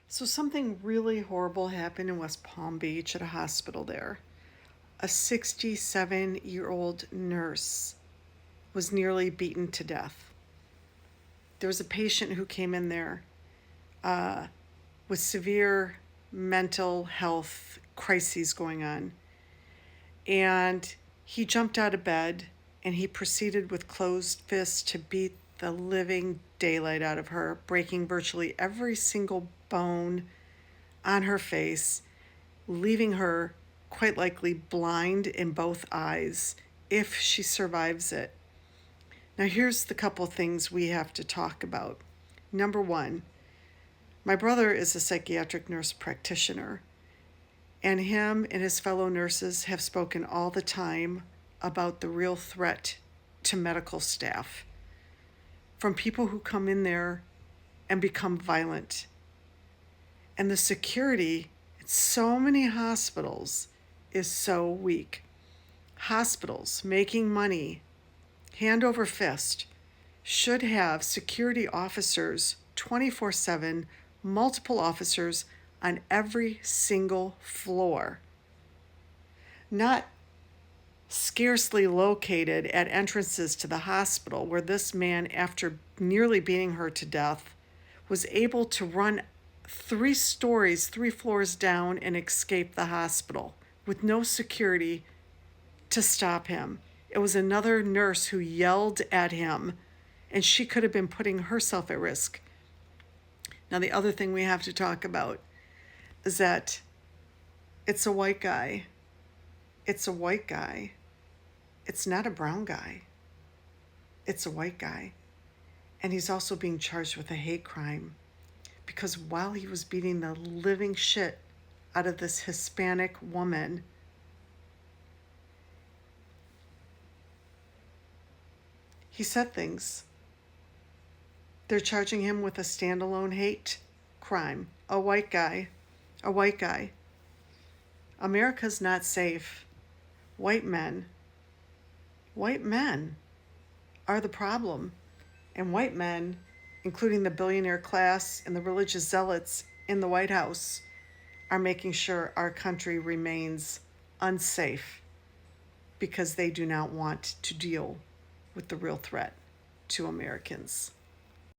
So, something really horrible happened in West Palm Beach at a hospital there. A 67-year-old nurse was nearly beaten to death. There was a patient who came in there uh, with severe mental health crises going on. And he jumped out of bed and he proceeded with closed fists to beat the living daylight out of her, breaking virtually every single bone on her face, leaving her quite likely blind in both eyes if she survives it. Now, here's the couple things we have to talk about. Number one, my brother is a psychiatric nurse practitioner, and him and his fellow nurses have spoken all the time about the real threat to medical staff from people who come in there and become violent. And the security at so many hospitals is so weak. Hospitals making money hand over fist should have security officers 24/7, multiple officers on every single floor, not scarcely located at entrances to the hospital where this man, after nearly beating her to death, was able to run 3 stories, 3 floors down and escape the hospital with no security to stop him. It was another nurse who yelled at him, and she could have been putting herself at risk. Now, the other thing we have to talk about is that it's a white guy. It's a white guy. It's not a brown guy. It's a white guy. And he's also being charged with a hate crime because while he was beating the living shit out of this Hispanic woman, he said things. They're charging him with a standalone hate crime. A white guy. A white guy. America's not safe. White men. White men are the problem. And white men, including the billionaire class and the religious zealots in the White House, are making sure our country remains unsafe because they do not want to deal with the real threat to Americans.